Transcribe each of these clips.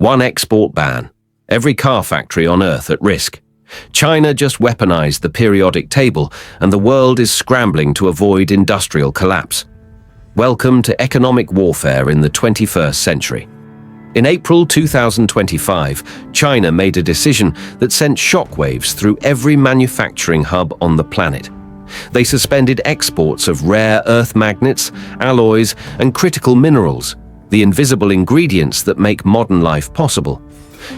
One export ban. Every car factory on Earth at risk. China just weaponized the periodic table, and the world is scrambling to avoid industrial collapse. Welcome to economic warfare in the 21st century. In April 2025, China made a decision that sent shockwaves through every manufacturing hub on the planet. They suspended exports of rare earth magnets, alloys, and critical minerals, the invisible ingredients that make modern life possible.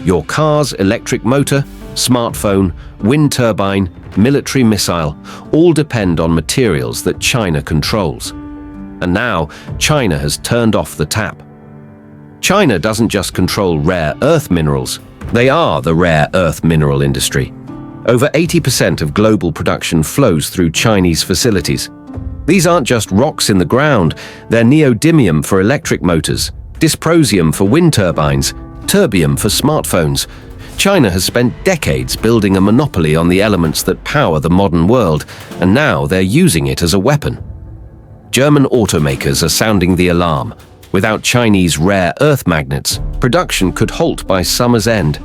Your car's electric motor, smartphone, wind turbine, military missile, all depend on materials that China controls. And now, China has turned off the tap. China doesn't just control rare earth minerals, they are the rare earth mineral industry. Over 80% of global production flows through Chinese facilities. These aren't just rocks in the ground, they're neodymium for electric motors, dysprosium for wind turbines, terbium for smartphones. China has spent decades building a monopoly on the elements that power the modern world, and now they're using it as a weapon. German automakers are sounding the alarm. Without Chinese rare earth magnets, production could halt by summer's end.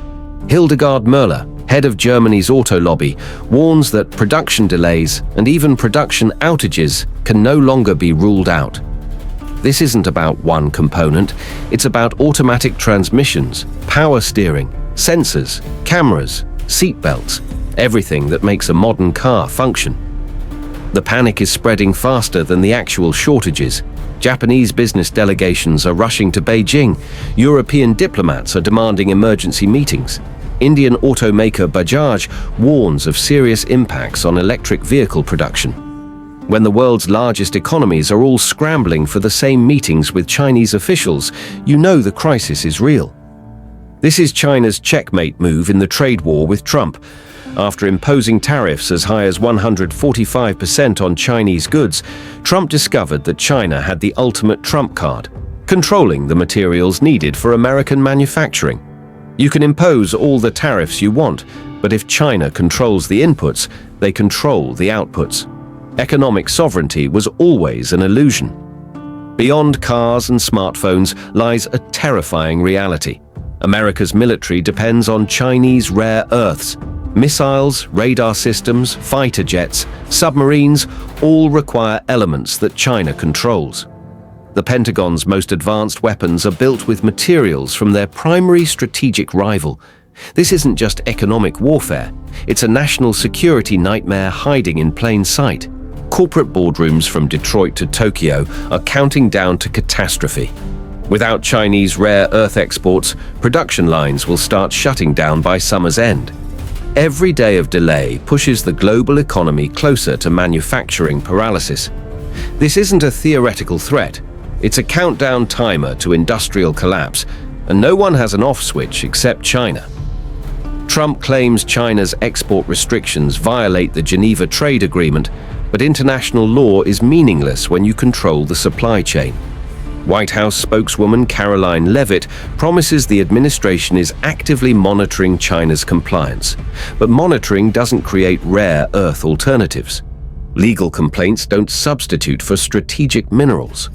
Hildegard Müller, head of Germany's auto lobby, warns that production delays and even production outages can no longer be ruled out. This isn't about one component, it's about automatic transmissions, power steering, sensors, cameras, seatbelts, everything that makes a modern car function. The panic is spreading faster than the actual shortages. Japanese business delegations are rushing to Beijing. European diplomats are demanding emergency meetings. Indian automaker Bajaj warns of serious impacts on electric vehicle production. When the world's largest economies are all scrambling for the same meetings with Chinese officials, you know the crisis is real. This is China's checkmate move in the trade war with Trump. After imposing tariffs as high as 145% on Chinese goods, Trump discovered that China had the ultimate trump card, controlling the materials needed for American manufacturing. You can impose all the tariffs you want, but if China controls the inputs, they control the outputs. Economic sovereignty was always an illusion. Beyond cars and smartphones lies a terrifying reality. America's military depends on Chinese rare earths. Missiles, radar systems, fighter jets, submarines all require elements that China controls. The Pentagon's most advanced weapons are built with materials from their primary strategic rival. This isn't just economic warfare, it's a national security nightmare hiding in plain sight. Corporate boardrooms from Detroit to Tokyo are counting down to catastrophe. Without Chinese rare earth exports, production lines will start shutting down by summer's end. Every day of delay pushes the global economy closer to manufacturing paralysis. This isn't a theoretical threat, it's a countdown timer to industrial collapse, and no one has an off switch except China. Trump claims China's export restrictions violate the Geneva Trade Agreement, but international law is meaningless when you control the supply chain. White House spokeswoman Caroline Leavitt promises the administration is actively monitoring China's compliance, but monitoring doesn't create rare earth alternatives. Legal complaints don't substitute for strategic minerals.